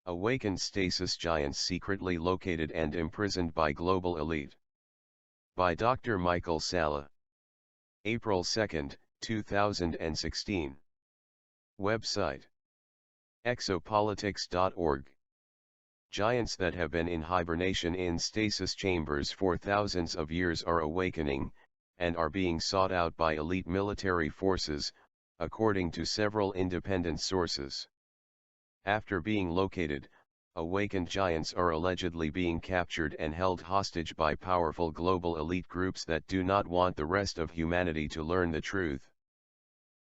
Awakened stasis giants secretly located and imprisoned by global elite. By Dr. Michael Salla. April 2, 2016. Website: exopolitics.org. Giants that have been in hibernation in stasis chambers for thousands of years are awakening, and are being sought out by elite military forces, according to several independent sources. After being located, awakened giants are allegedly being captured and held hostage by powerful global elite groups that do not want the rest of humanity to learn the truth.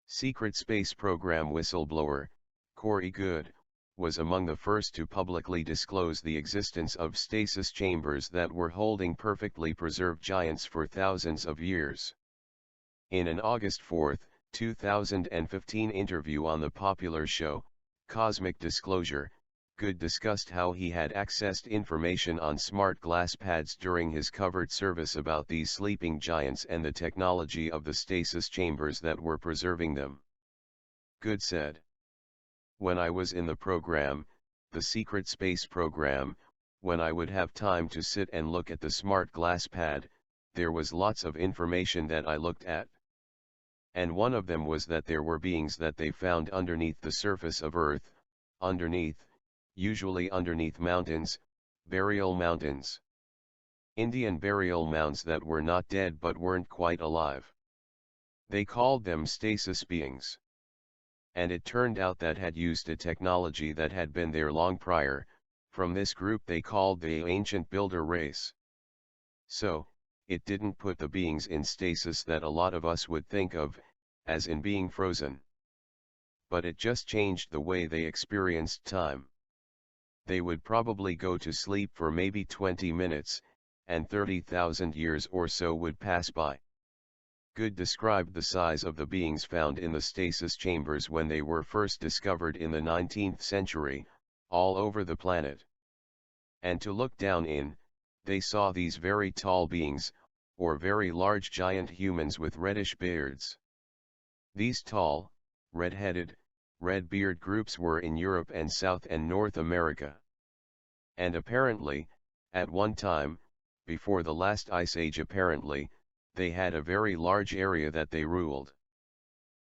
Secret space program whistleblower, Corey Goode, was among the first to publicly disclose the existence of stasis chambers that were holding perfectly preserved giants for thousands of years. In an August 4, 2015 interview on the popular show, Cosmic Disclosure, Goode discussed how he had accessed information on smart glass pads during his covered service about these sleeping giants and the technology of the stasis chambers that were preserving them. Goode said, "When I was in the program, the secret space program, when I would have time to sit and look at the smart glass pad, there was lots of information that I looked at. And one of them was that there were beings that they found underneath the surface of Earth, usually underneath mountains, burial mountains. Indian burial mounds that were not dead but weren't quite alive. They called them stasis beings. And it turned out that had used a technology that had been there long prior, from this group they called the ancient builder race. So, it didn't put the beings in stasis that a lot of us would think of, as in being frozen. But it just changed the way they experienced time. They would probably go to sleep for maybe 20 minutes, and 30,000 years or so would pass by." Goode described the size of the beings found in the stasis chambers when they were first discovered in the 19th century, all over the planet. And to look down in, they saw these very tall beings, or very large giant humans with reddish beards. These tall, red-headed, red-beard groups were in Europe and South and North America. And apparently, at one time, before the last ice age apparently, they had a very large area that they ruled.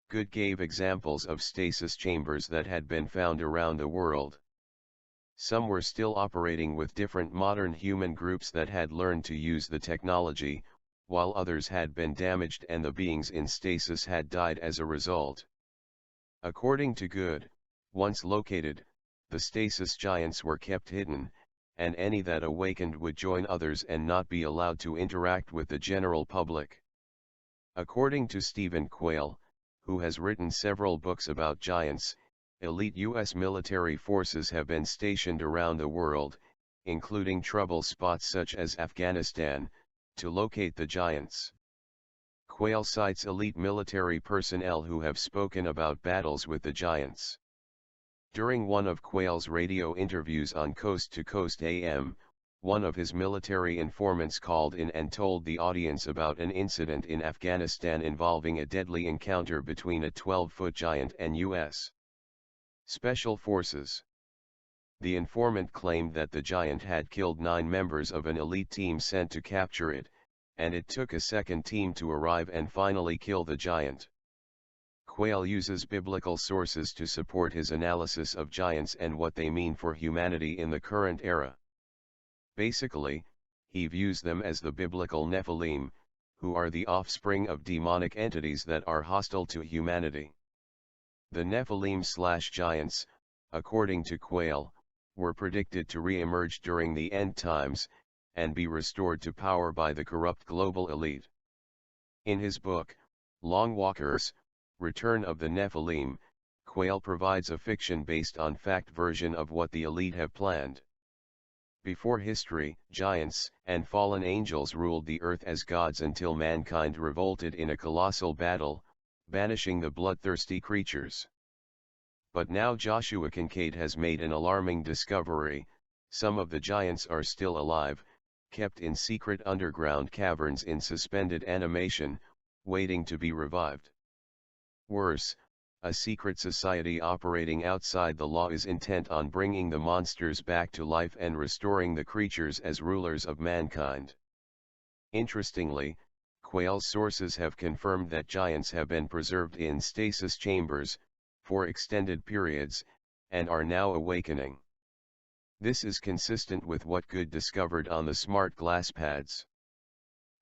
Goode gave examples of stasis chambers that had been found around the world. Some were still operating with different modern human groups that had learned to use the technology, while others had been damaged and the beings in stasis had died as a result. According to Goode, once located, the stasis giants were kept hidden, and any that awakened would join others and not be allowed to interact with the general public. According to Stephen Quayle, who has written several books about giants, elite U.S. military forces have been stationed around the world, including trouble spots such as Afghanistan, to locate the giants. Quayle cites elite military personnel who have spoken about battles with the giants. During one of Quayle's radio interviews on Coast to Coast AM, one of his military informants called in and told the audience about an incident in Afghanistan involving a deadly encounter between a 12-foot giant and U.S. Special Forces. The informant claimed that the giant had killed 9 members of an elite team sent to capture it, and it took a second team to arrive and finally kill the giant. Quayle uses biblical sources to support his analysis of giants and what they mean for humanity in the current era. Basically, he views them as the biblical Nephilim, who are the offspring of demonic entities that are hostile to humanity. The Nephilim/giants, according to Quayle, were predicted to re-emerge during the end times, and be restored to power by the corrupt global elite. In his book, Long Walkers, Return of the Nephilim, Quayle provides a fiction-based on fact version of what the elite have planned. Before history, giants and fallen angels ruled the earth as gods until mankind revolted in a colossal battle, banishing the bloodthirsty creatures. But now Joshua Kincaid has made an alarming discovery: some of the giants are still alive, kept in secret underground caverns in suspended animation, waiting to be revived. Worse, a secret society operating outside the law is intent on bringing the monsters back to life and restoring the creatures as rulers of mankind. Interestingly, Quayle's sources have confirmed that giants have been preserved in stasis chambers for extended periods, and are now awakening. This is consistent with what Good discovered on the smart glass pads.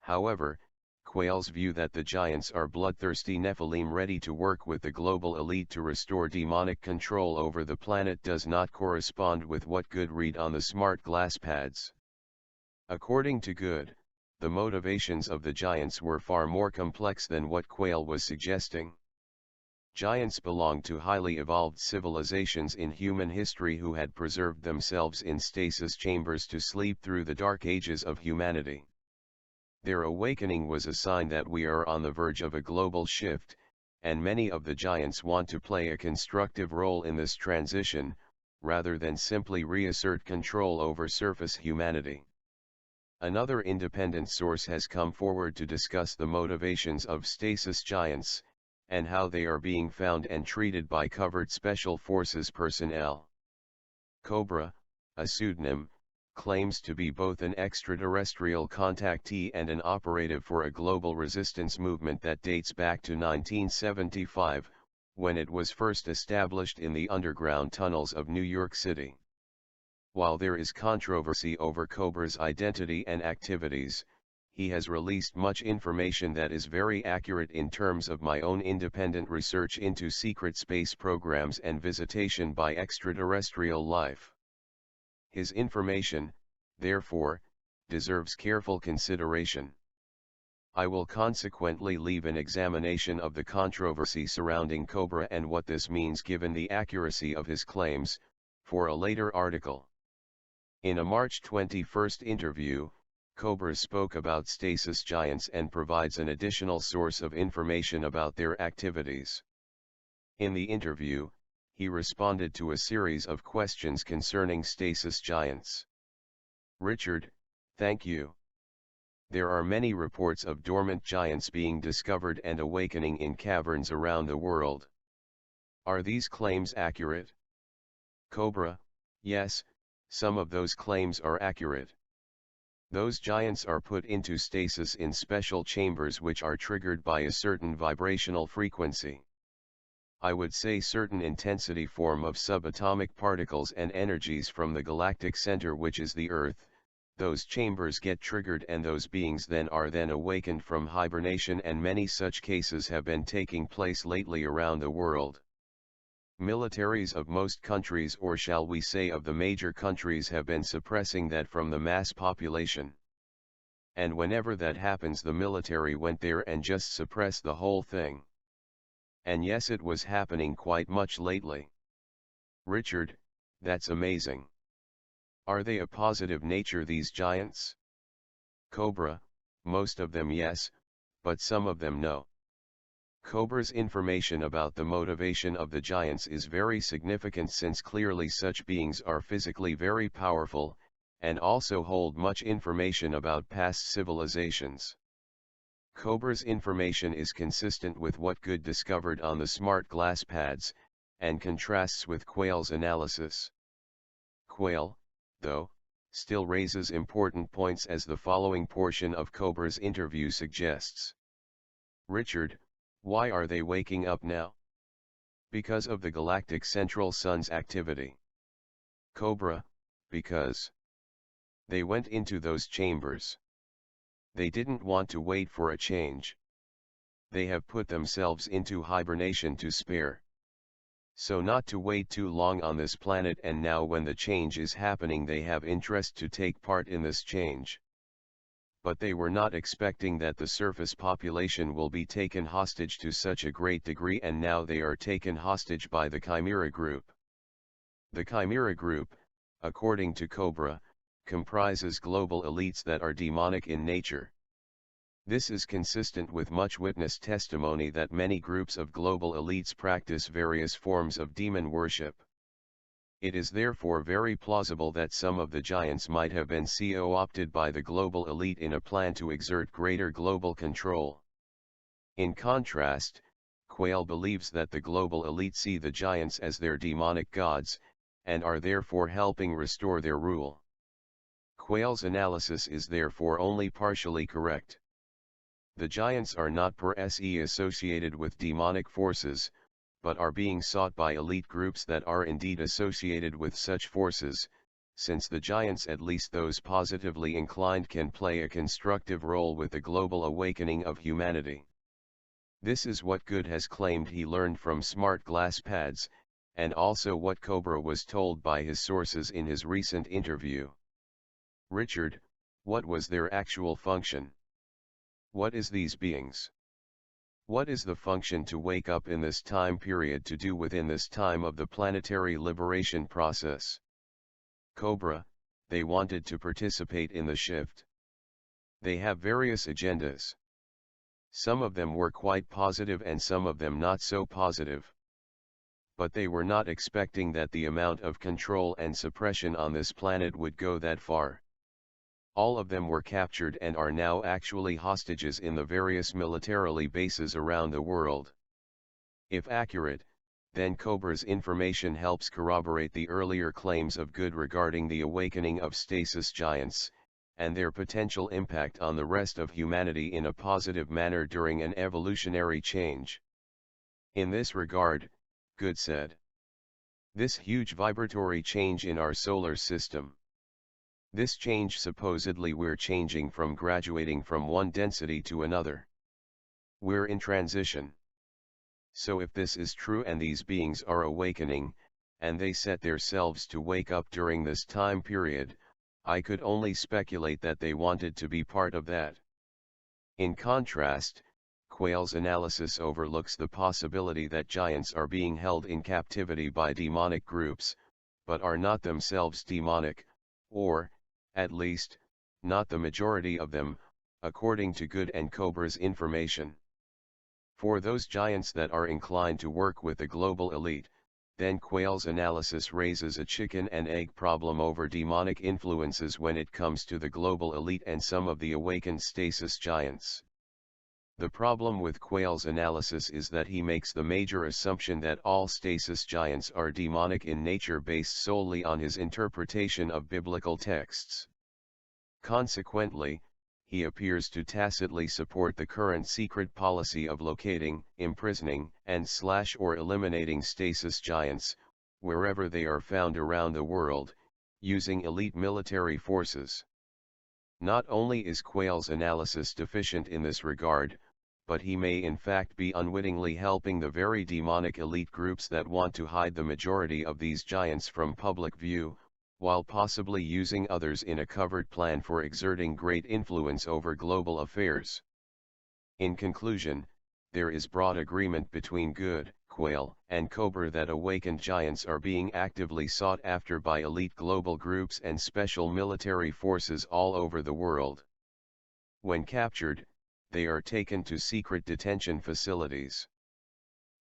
However, Quayle's view that the giants are bloodthirsty Nephilim ready to work with the global elite to restore demonic control over the planet does not correspond with what Good read on the smart glass pads. According to Good, the motivations of the giants were far more complex than what Quayle was suggesting. Giants belonged to highly evolved civilizations in human history who had preserved themselves in stasis chambers to sleep through the dark ages of humanity. Their awakening was a sign that we are on the verge of a global shift, and many of the giants want to play a constructive role in this transition, rather than simply reassert control over surface humanity. Another independent source has come forward to discuss the motivations of stasis giants, and how they are being found and treated by covert special forces personnel. Cobra, a pseudonym, claims to be both an extraterrestrial contactee and an operative for a global resistance movement that dates back to 1975, when it was first established in the underground tunnels of New York City. While there is controversy over Cobra's identity and activities, he has released much information that is very accurate in terms of my own independent research into secret space programs and visitation by extraterrestrial life. His information, therefore, deserves careful consideration. I will consequently leave an examination of the controversy surrounding Cobra and what this means given the accuracy of his claims, for a later article. In a March 21 interview, Cobra spoke about stasis giants and provides an additional source of information about their activities. In the interview, he responded to a series of questions concerning stasis giants. Richard, thank you. There are many reports of dormant giants being discovered and awakening in caverns around the world. Are these claims accurate? Cobra, yes, some of those claims are accurate. Those giants are put into stasis in special chambers which are triggered by a certain vibrational frequency. I would say certain intensity form of subatomic particles and energies from the galactic center, which is the Earth. Those chambers get triggered and those beings are then awakened from hibernation, and many such cases have been taking place lately around the world. Militaries of most countries, or shall we say of the major countries, have been suppressing that from the mass population. And whenever that happens, the military went there and just suppressed the whole thing. And yes, it was happening quite much lately. Richard, that's amazing. Are they a positive nature, these giants? Cobra, most of them yes, but some of them no. Cobra's information about the motivation of the giants is very significant, since clearly such beings are physically very powerful, and also hold much information about past civilizations. Cobra's information is consistent with what Good discovered on the smart glass pads, and contrasts with Quayle's analysis. Quayle, though, still raises important points, as the following portion of Cobra's interview suggests. Richard, why are they waking up now? Because of the galactic central sun's activity. Cobra, because they went into those chambers. They didn't want to wait for a change. They have put themselves into hibernation to spare. So not to wait too long on this planet, and now when the change is happening they have interest to take part in this change. But they were not expecting that the surface population will be taken hostage to such a great degree, and now they are taken hostage by the Chimera Group. The Chimera Group, according to Cobra, comprises global elites that are demonic in nature. This is consistent with much witness testimony that many groups of global elites practice various forms of demon worship. It is therefore very plausible that some of the giants might have been co-opted by the global elite in a plan to exert greater global control. In contrast, Quayle believes that the global elite see the giants as their demonic gods, and are therefore helping restore their rule. Quayle's analysis is therefore only partially correct. The giants are not per se associated with demonic forces, but are being sought by elite groups that are indeed associated with such forces, since the giants, at least those positively inclined, can play a constructive role with the global awakening of humanity. This is what Good has claimed he learned from smart glass pads, and also what Cobra was told by his sources in his recent interview. Richard, what was their actual function? What is these beings? What is the function to wake up in this time period to do within this time of the planetary liberation process? Cobra, they wanted to participate in the shift. They have various agendas. Some of them were quite positive and some of them not so positive. But they were not expecting that the amount of control and suppression on this planet would go that far. All of them were captured and are now actually hostages in the various militarily bases around the world. If accurate, then Cobra's information helps corroborate the earlier claims of Good regarding the awakening of stasis giants, and their potential impact on the rest of humanity in a positive manner during an evolutionary change. In this regard, Good said, "This huge vibratory change in our solar system. This change supposedly we're changing from graduating from one density to another. We're in transition. So if this is true and these beings are awakening, and they set themselves to wake up during this time period, I could only speculate that they wanted to be part of that." In contrast, Quayle's analysis overlooks the possibility that giants are being held in captivity by demonic groups, but are not themselves demonic, or, at least, not the majority of them, according to Good and Cobra's information. For those giants that are inclined to work with the global elite, then Quayle's analysis raises a chicken and egg problem over demonic influences when it comes to the global elite and some of the awakened stasis giants. The problem with Quayle's analysis is that he makes the major assumption that all stasis giants are demonic in nature based solely on his interpretation of biblical texts. Consequently, he appears to tacitly support the current secret policy of locating, imprisoning, and/or eliminating stasis giants, wherever they are found around the world, using elite military forces. Not only is Quayle's analysis deficient in this regard, but he may in fact be unwittingly helping the very demonic elite groups that want to hide the majority of these giants from public view, while possibly using others in a covert plan for exerting great influence over global affairs. In conclusion, there is broad agreement between Good, Quayle, and Cobra that awakened giants are being actively sought after by elite global groups and special military forces all over the world. When captured, they are taken to secret detention facilities.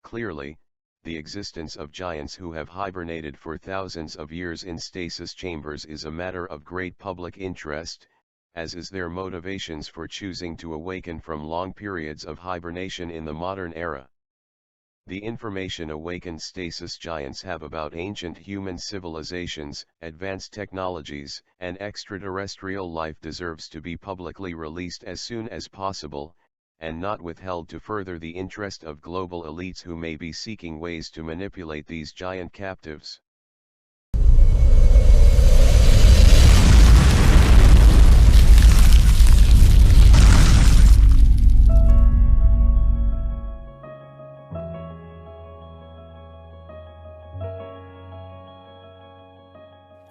Clearly, the existence of giants who have hibernated for thousands of years in stasis chambers is a matter of great public interest, as is their motivations for choosing to awaken from long periods of hibernation in the modern era. The information awakened stasis giants have about ancient human civilizations, advanced technologies, and extraterrestrial life deserves to be publicly released as soon as possible, and not withheld to further the interest of global elites who may be seeking ways to manipulate these giant captives.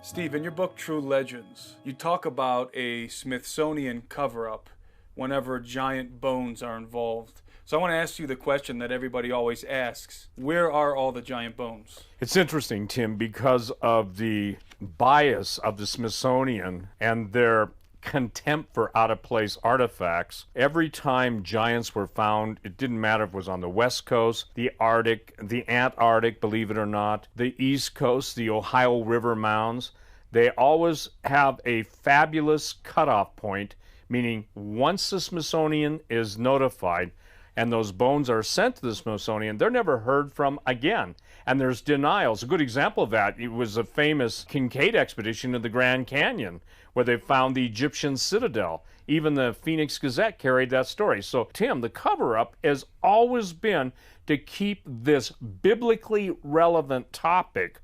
Steve, in your book True Legends, you talk about a Smithsonian cover-up whenever giant bones are involved. So I want to ask you the question that everybody always asks. Where are all the giant bones? It's interesting, Tim, because of the bias of the Smithsonian and their contempt for out-of-place artifacts. Every time giants were found, it didn't matter if it was on the West Coast, the Arctic, the Antarctic, believe it or not, the East Coast, the Ohio River mounds, they always have a fabulous cutoff point, meaning once the Smithsonian is notified, and those bones are sent to the Smithsonian, they're never heard from again. And there's denials. A good example of that, it was a famous Kincaid expedition in the Grand Canyon, where they found the Egyptian citadel. Even the Phoenix Gazette carried that story. So, Tim, the cover-up has always been to keep this biblically relevant topic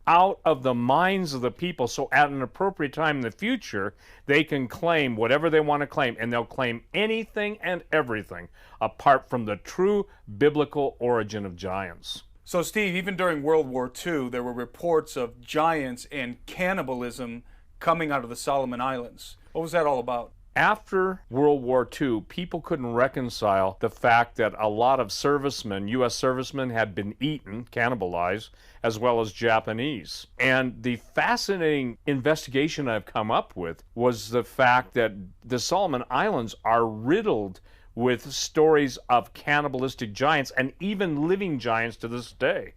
out of the minds of the people, so at an appropriate time in the future, they can claim whatever they want to claim, and they'll claim anything and everything apart from the true biblical origin of giants. So, Steve, even during World War II, there were reports of giants and cannibalism coming out of the Solomon Islands. What was that all about? After World War II, people couldn't reconcile the fact that a lot of servicemen, U.S. servicemen, had been eaten, cannibalized, as well as Japanese. And the fascinating investigation I've come up with was the fact that the Solomon Islands are riddled with stories of cannibalistic giants and even living giants to this day.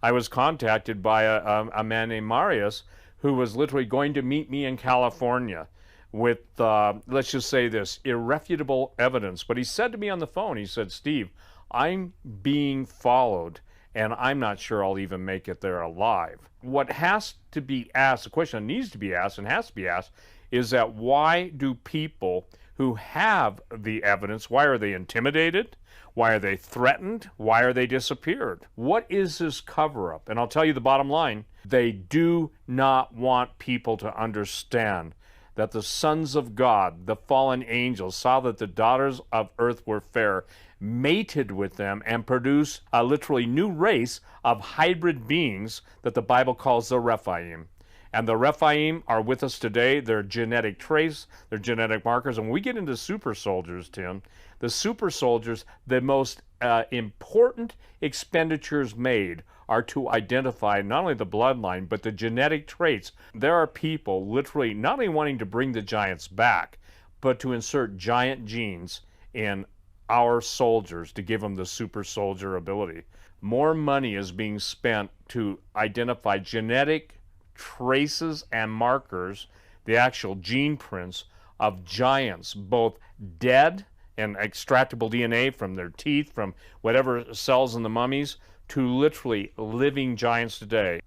I was contacted by a man named Marius who was literally going to meet me in California with, let's just say this, irrefutable evidence. But he said to me on the phone, he said, Steve, I'm being followed, and I'm not sure I'll even make it there alive. What has to be asked, the question that needs to be asked and has to be asked, is that why do people who have the evidence, why are they intimidated? Why are they threatened? Why are they disappeared? What is this cover-up? And I'll tell you the bottom line, they do not want people to understand that the sons of God, the fallen angels, saw that the daughters of earth were fair, mated with them, and produced a literally new race of hybrid beings that the Bible calls the Rephaim. And the Rephaim are with us today. They're genetic trace, they're genetic markers. And when we get into super soldiers, Tim, the super soldiers, the most important expenditures made are to identify not only the bloodline, but the genetic traits. There are people literally not only wanting to bring the giants back, but to insert giant genes in our soldiers to give them the super soldier ability. More money is being spent to identify genetic traces and markers, the actual gene prints of giants, both dead and extractable DNA from their teeth, from whatever cells in the mummies, to literally living giants today.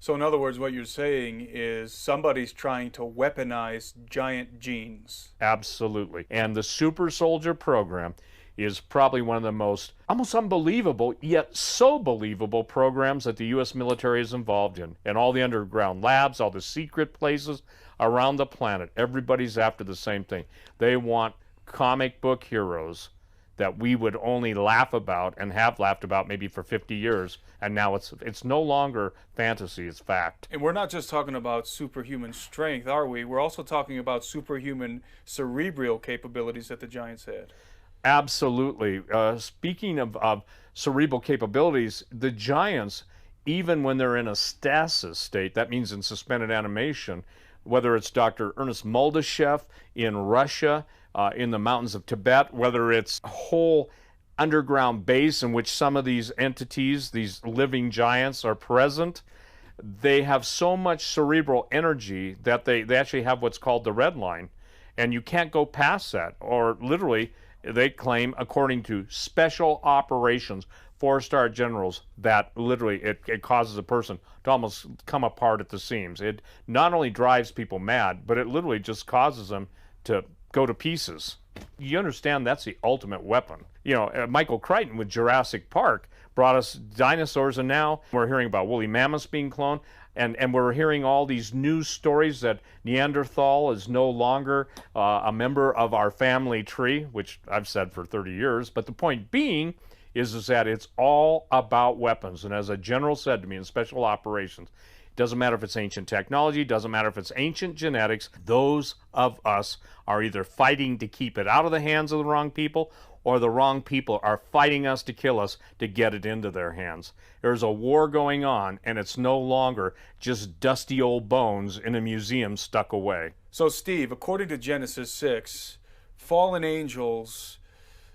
So in other words, what you're saying is somebody's trying to weaponize giant genes. Absolutely. And the super soldier program is probably one of the most almost unbelievable, yet so believable programs that the U.S. military is involved in. And all the underground labs, all the secret places around the planet, everybody's after the same thing. They want comic book heroes that we would only laugh about and have laughed about maybe for 50 years, and now it's no longer fantasy, it's fact. And we're not just talking about superhuman strength, are we? We're also talking about superhuman cerebral capabilities that the giants had. Absolutely. Speaking of cerebral capabilities, the giants, even when they're in a stasis state, that means in suspended animation, whether it's Dr. Ernest Muldashev in Russia, in the mountains of Tibet, whether it's a whole underground base in which some of these entities, these living giants, are present, they have so much cerebral energy that they actually have what's called the red line, and you can't go past that. Or literally, they claim, according to special operations, 4-star generals, that literally it causes a person to almost come apart at the seams. It not only drives people mad, but it literally just causes them to go to pieces. You understand that's the ultimate weapon. You know, Michael Crichton with Jurassic Park brought us dinosaurs, and now we're hearing about woolly mammoths being cloned, and we're hearing all these news stories that Neanderthal is no longer a member of our family tree, which I've said for 30 years. But the point being is that it's all about weapons. And as a general said to me in special operations, it doesn't matter if it's ancient technology, doesn't matter if it's ancient genetics, those of us are either fighting to keep it out of the hands of the wrong people, or the wrong people are fighting us to kill us to get it into their hands. There's a war going on, and it's no longer just dusty old bones in a museum stuck away. So Steve, according to Genesis 6, fallen angels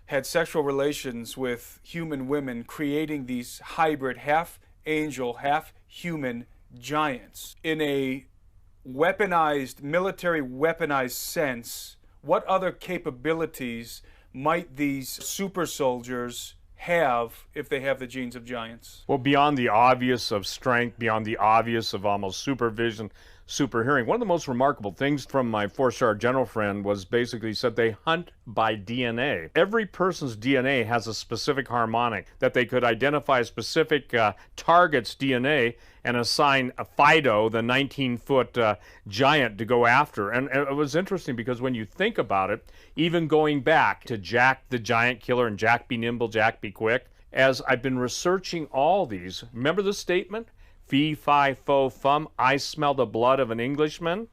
had sexual relations with human women, creating these hybrid half-angel, half-human giants. In a weaponized, military weaponized sense, what other capabilities might these super soldiers have if they have the genes of giants? Well, beyond the obvious of strength, beyond the obvious of almost supervision, super hearing, one of the most remarkable things from my four-star general friend was basically said they hunt by DNA. Every person's DNA has a specific harmonic that they could identify a specific target's DNA and assign a Fido, the 19-foot giant, to go after. And it was interesting because when you think about it, even going back to Jack the Giant Killer and Jack Be Nimble, Jack Be Quick, as I've been researching all these, remember the statement? Fee, fi, fo, fum, I smell the blood of an Englishman.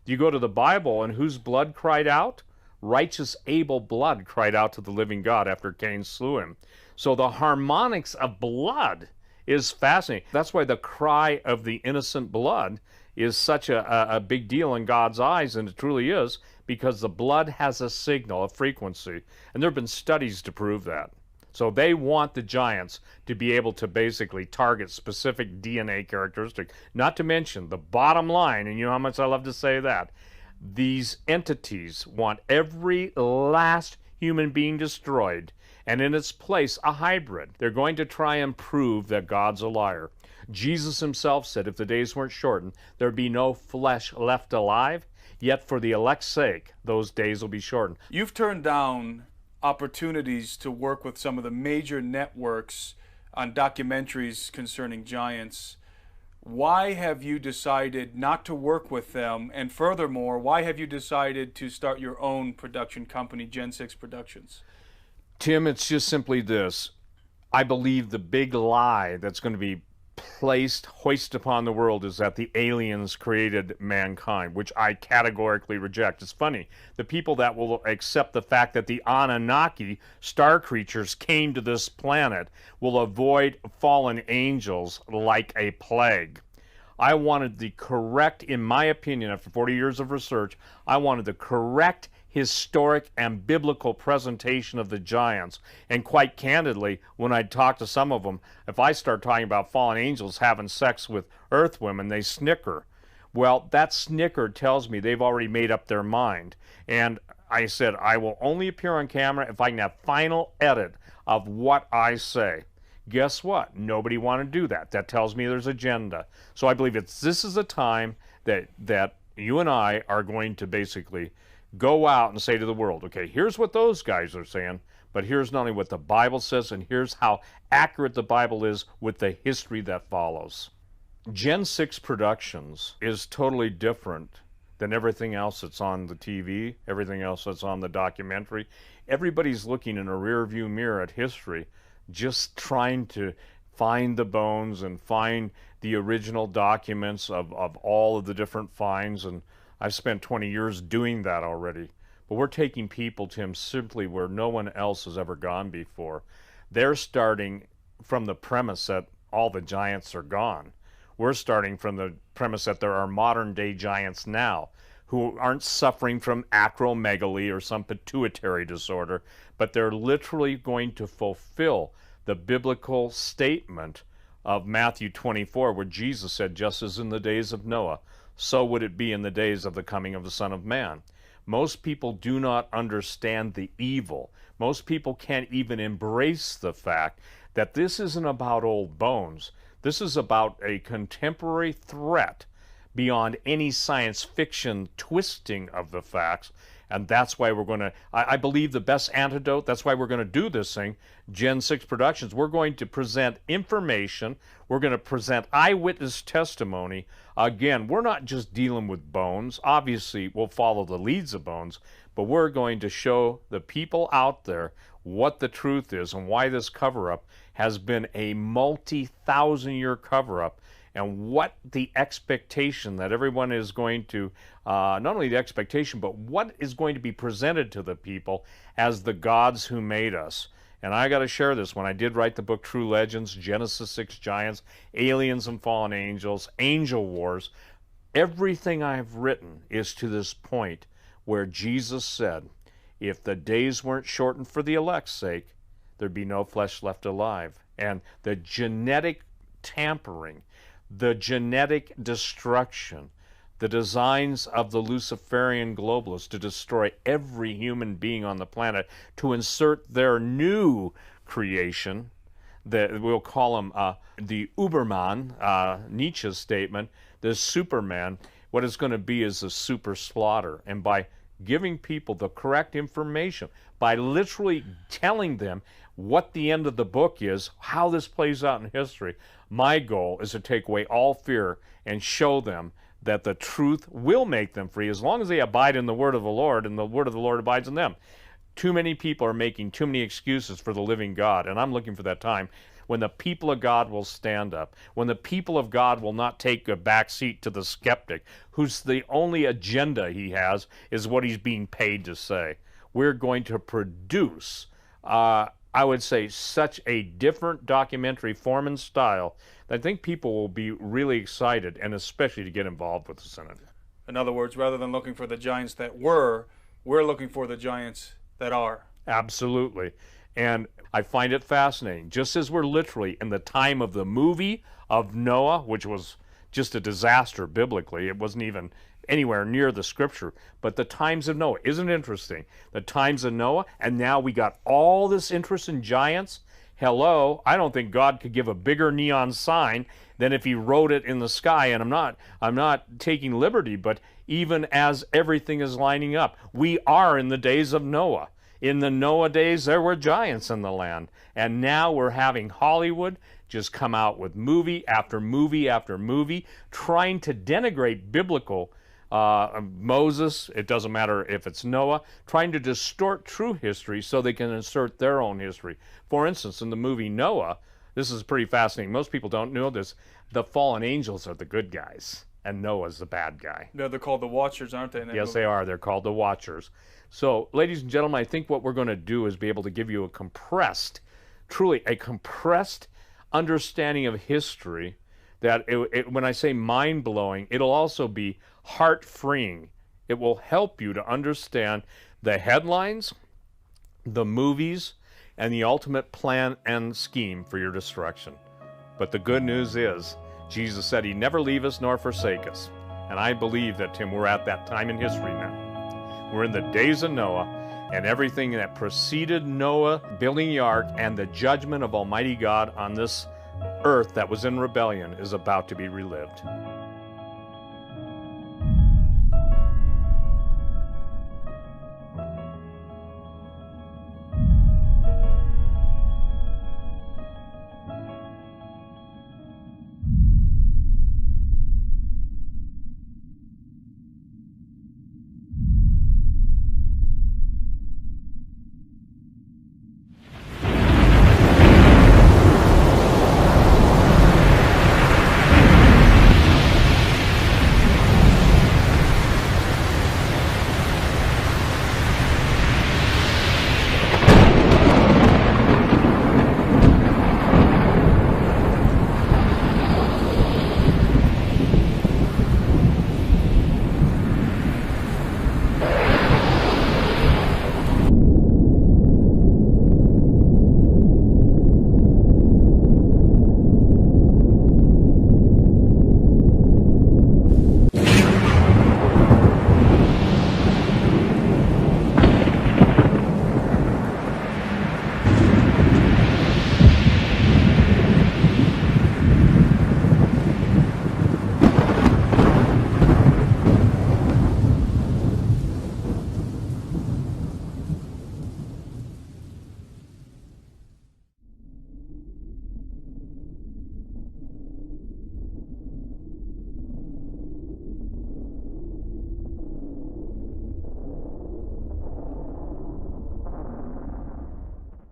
You go to the Bible, and whose blood cried out? Righteous Abel blood cried out to the living God after Cain slew him. So the harmonics of blood is fascinating. That's why the cry of the innocent blood is such a big deal in God's eyes, and it truly is, because the blood has a signal, a frequency, and there have been studies to prove that. So they want the giants to be able to basically target specific DNA characteristics. Not to mention the bottom line, and you know how much I love to say that, these entities want every last human being destroyed, and in its place a hybrid. They're going to try and prove that God's a liar. Jesus himself said if the days weren't shortened, there'd be no flesh left alive, yet for the elect's sake, those days will be shortened. You've turned down opportunities to work with some of the major networks on documentaries concerning giants. Why have you decided not to work with them? And furthermore, why have you decided to start your own production company, Gen 6 Productions? Tim, it's just simply this. I believe the big lie that's going to be hoisted upon the world is that the aliens created mankind, which I categorically reject. It's funny, the people that will accept the fact that the Anunnaki, star creatures, came to this planet will avoid fallen angels like a plague. I wanted the correct, in my opinion, after 40 years of research, I wanted the correct historic and biblical presentation of the giants. And quite candidly, when I talk to some of them, if I start talking about fallen angels having sex with earth women, they snicker. Well, that snicker tells me they've already made up their mind. And I said, I will only appear on camera if I can have final edit of what I say. Guess what? Nobody wanted to do that. That tells me there's agenda. So I believe this is a time that you and I are going to basically go out and say to the world, okay, here's what those guys are saying, but here's not only what the Bible says, and here's how accurate the Bible is with the history that follows. Gen 6 Productions is totally different than everything else that's on the TV, everything else that's on the documentary. Everybody's looking in a rear-view mirror at history, just trying to find the bones and find the original documents of all of the different finds, and I've spent 20 years doing that already. But we're taking people, Tim, simply where no one else has ever gone before. They're starting from the premise that all the giants are gone. We're starting from the premise that there are modern-day giants now who aren't suffering from acromegaly or some pituitary disorder, but they're literally going to fulfill the biblical statement of Matthew 24, where Jesus said, just as in the days of Noah, so would it be in the days of the coming of the Son of Man. Most people do not understand the evil. Most people can't even embrace the fact that this isn't about old bones. This is about a contemporary threat beyond any science fiction twisting of the facts. And that's why we're going to, I believe the best antidote, that's why we're going to do this thing, Gen 6 Productions. We're going to present information. We're going to present eyewitness testimony. Again, we're not just dealing with bones. Obviously, we'll follow the leads of bones, but we're going to show the people out there what the truth is and why this cover-up has been a multi-thousand-year cover-up, and what the expectation that everyone is going to, not only the expectation, but what is going to be presented to the people as the gods who made us. And I got to share this. When I did write the book True Legends, Genesis 6 Giants, Aliens and Fallen Angels, Angel Wars, everything I've written is to this point where Jesus said, if the days weren't shortened for the elect's sake, there'd be no flesh left alive. And the genetic tampering, the genetic destruction, the designs of the Luciferian globalists to destroy every human being on the planet, to insert their new creation, that we'll call him the Uberman, Nietzsche's statement, the Superman. What it's going to be is a super slaughter. And by giving people the correct information, by literally telling them what the end of the book is, how this plays out in history, my goal is to take away all fear and show them that the truth will make them free as long as they abide in the word of the Lord and the word of the Lord abides in them. Too many people are making too many excuses for the living God, and I'm looking for that time when the people of God will stand up, when the people of God will not take a back seat to the skeptic, whose the only agenda he has is what he's being paid to say. We're going to produce, I would say, such a different documentary form and style that I think people will be really excited, and especially to get involved with the Synod. In other words, rather than looking for the giants that were, we're looking for the giants that are. Absolutely. And I find it fascinating. Just as we're literally in the time of the movie of Noah, which was just a disaster biblically, it wasn't even anywhere near the scripture, but the times of Noah, isn't it interesting? The times of Noah, and now we got all this interest in giants. Hello, I don't think God could give a bigger neon sign than if he wrote it in the sky. And I'm not taking liberty, but even as everything is lining up, we are in the days of Noah. In the Noah days, there were giants in the land. And now we're having Hollywood just come out with movie after movie after movie, trying to denigrate biblical Moses, it doesn't matter if it's Noah, trying to distort true history so they can insert their own history. For instance, in the movie Noah, this is pretty fascinating. Most people don't know this. The fallen angels are the good guys, and Noah's the bad guy. No, they're called the Watchers, aren't they? Yes, they are. They're called the Watchers. So, ladies and gentlemen, I think what we're going to do is be able to give you a compressed, truly a compressed understanding of history that, when I say mind-blowing, it'll also be heart-freeing. It will help you to understand the headlines, the movies, and the ultimate plan and scheme for your destruction. But the good news is, Jesus said he'd never leave us nor forsake us. And I believe that, Tim, we're at that time in history now. We're in the days of Noah, and everything that preceded Noah building the ark and the judgment of Almighty God on this earth that was in rebellion is about to be relived.